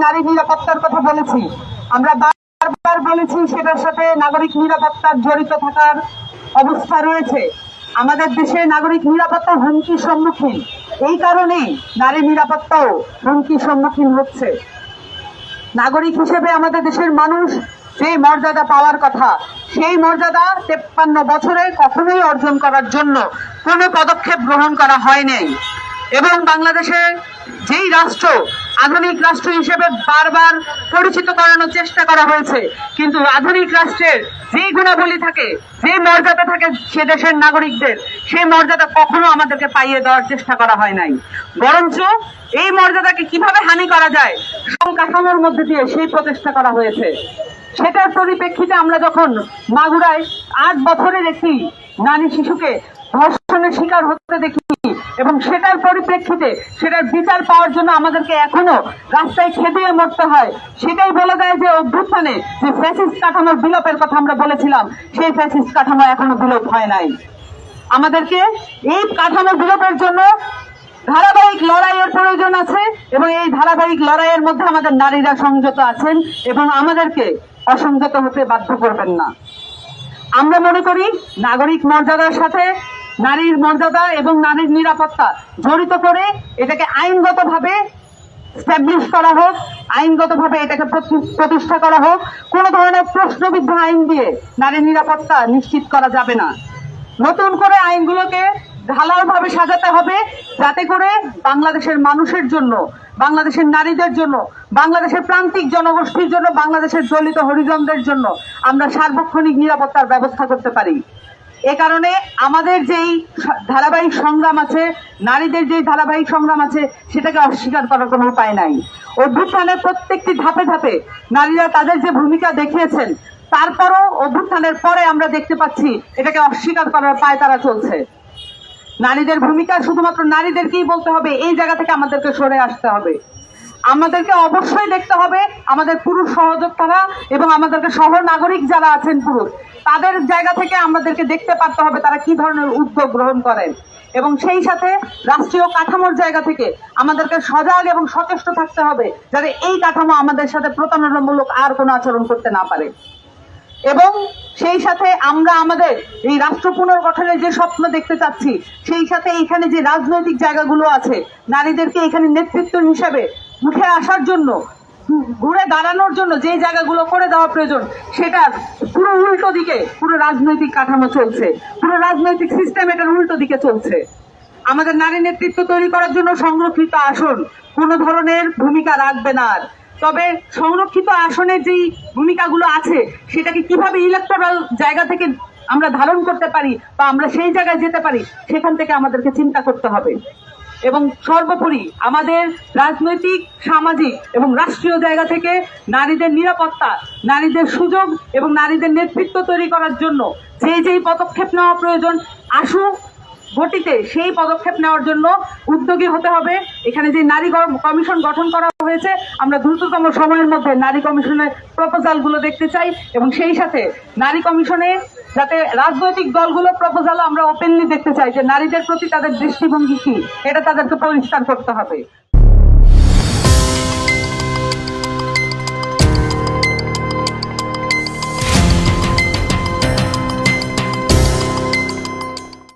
নারী নিরাপত্তার কথা বলেছি, আমরা বারবার বলেছি সেটার সাথে নাগরিক নিরাপত্তার জড়িত থাকার অবস্থা রয়েছে। আমাদের দেশে নাগরিক নিরাপত্তা হুমকির সম্মুখীন, এই কারণে নারী নিরাপত্তাও হুমকির সম্মুখীন হচ্ছে। নাগরিক হিসেবে আমাদের দেশের মানুষ যে মর্যাদা পাওয়ার কথা, সেই মর্যাদা 53 বছরে কখনোই অর্জন করার জন্য কোনো পদক্ষেপ গ্রহণ করা হয়নি। এবং বাংলাদেশের যেই রাষ্ট্র আধুনিক রাষ্ট্র হিসেবে বারবার পরিচিত করানোর চেষ্টা করা হয়েছে, কিন্তু আধুনিক রাষ্ট্রের যেই গুণাবলী থাকে, যে মর্যাদা থাকে সে দেশের নাগরিকদের, সেই মর্যাদা কখনো আমাদেরকে পাইয়ে দেওয়ার চেষ্টা করা হয় নাই। বরঞ্চ এই মর্যাদাকে কিভাবে হানি করা যায় সংকাঠামোর মধ্যে দিয়ে সেই প্রচেষ্টা করা হয়েছে। সেটার পরিপ্রেক্ষিতে আমরা যখন মাগুরায় 8 বছরের একটি নারী শিশুকে ধর্ষণের শিকার হতে দেখি এবং সেটার পরিপ্রেক্ষিতে সেটার বিচার পাওয়ার জন্য আমাদেরকে এখনো রাস্তায় খেদিয়ে মরতে হয়, সেটাই বলা যায় যে অভ্যুত্থানে যে ফ্যাসিস্ট কাঠামোর বিলোপের কথা আমরা বলেছিলাম, সেই ফ্যাসিস্ট কাঠামো এখনো বিলোপ হয় নাই। আমাদেরকে এই কাঠামো বিলোপের জন্য ধারাবাহিক লড়াইয়ের প্রয়োজন আছে এবং এই ধারাবাহিক লড়াইয়ের মধ্যে আমাদের নারীরা সংযত আছেন এবং আমাদেরকে অসংযত হতে বাধ্য করবেন না। আমরা মনে করি নাগরিক মর্যাদার সাথে নারীর মর্যাদা এবং নারীর নিরাপত্তা জড়িত করে এটাকে আইনগতভাবে স্ট্যাবলিশ করা হোক, আইনগতভাবে এটাকে প্রতিষ্ঠা করা হোক। কোনো ধরনের প্রশ্নবিদ্ধ আইন দিয়ে নারীর নিরাপত্তা নিশ্চিত করা যাবে না। নতুন করে আইনগুলোকে ঢালাওভাবে সাজাতে হবে, যাতে করে বাংলাদেশের মানুষের জন্য, বাংলাদেশের নারীদের জন্য, বাংলাদেশের প্রান্তিক জনগোষ্ঠীর জন্য, বাংলাদেশের দলিত হরিজনদের জন্য আমরা সার্বক্ষণিক নিরাপত্তার ব্যবস্থা করতে পারি। এ কারণে আমাদের যেই ধারাবাহিক সংগ্রাম আছে, নারীদের যেই ধারাবাহিক সংগ্রাম আছে, সেটাকে অস্বীকার করার কোনো উপায় নাই। অভ্যুত্থানের প্রত্যেকটি ধাপে ধাপে নারীরা তাদের যে ভূমিকা দেখিয়েছেন, তারপরও অভ্যুত্থানের পরে আমরা দেখতে পাচ্ছি এটাকে অস্বীকার করার পায়তারা চলছে। নারীদের ভূমিকা শুধুমাত্র নারীদেরকেই বলতে হবে, এই জায়গা থেকে আমাদেরকে সরে আসতে হবে। আমাদেরকে অবশ্যই দেখতে হবে আমাদের পুরুষ সহযোদ্ধারা এবং আমাদেরকে সহ নাগরিক যারা আছেন পুরুষ, তাদের জায়গা থেকে আমাদেরকে দেখতে পারতে হবে তারা কি ধরনের উদ্যোগ গ্রহণ করেন। এবং সেই সাথে রাষ্ট্রীয় কাঠামোর জায়গা থেকে আমাদেরকে সজাগ এবং সচেষ্ট থাকতে হবে, যাতে এই কাঠামো আমাদের সাথে প্রতারণামূলক আর কোনো আচরণ করতে না পারে। এবং সেই সাথে আমরা আমাদের এই রাষ্ট্র পুনর্গঠনের যে স্বপ্ন দেখতে চাচ্ছি, সেই সাথে এইখানে যে রাজনৈতিক জায়গাগুলো আছে, নারীদেরকে এখানে নেতৃত্ব হিসেবে উঠে আসার জন্য, ঘুরে দাঁড়ানোর জন্য যে জায়গাগুলো করে দেওয়া প্রয়োজন, সেটার পুরো উল্টো দিকে পুরো রাজনৈতিক কাঠামো চলছে, পুরো রাজনৈতিক সিস্টেম এটার উল্টো দিকে চলছে। আমাদের নারী নেতৃত্ব তৈরি করার জন্য সংরক্ষিত আসন কোনো ধরনের ভূমিকা রাখবে না। তবে সংরক্ষিত আসনের যেই ভূমিকাগুলো আছে, সেটাকে কিভাবে ইলেকটোরাল জায়গা থেকে আমরা ধারণ করতে পারি বা আমরা সেই জায়গায় যেতে পারি, সেখান থেকে আমাদেরকে চিন্তা করতে হবে। এবং সর্বোপরি আমাদের রাজনৈতিক, সামাজিক এবং রাষ্ট্রীয় জায়গা থেকে নারীদের নিরাপত্তা, নারীদের সুযোগ এবং নারীদের নেতৃত্ব তৈরি করার জন্য যেই পদক্ষেপ নেওয়া প্রয়োজন আসুক গতিতে, সেই পদক্ষেপ নেওয়ার জন্য উদ্যোগী হতে হবে। এখানে যে নারী কমিশন গঠন করা হয়েছে, আমরা দ্রুততম সময়ের মধ্যে নারী কমিশনের প্রপোজালগুলো দেখতে চাই এবং সেই সাথে নারী কমিশনে যাতে রাজনৈতিক দলগুলো প্রপোজাল আমরা ওপেনলি দেখতে চাই যে নারীদের প্রতি তাদের দৃষ্টিভঙ্গি কি, এটা তাদেরকে পরিষ্কার করতে হবে।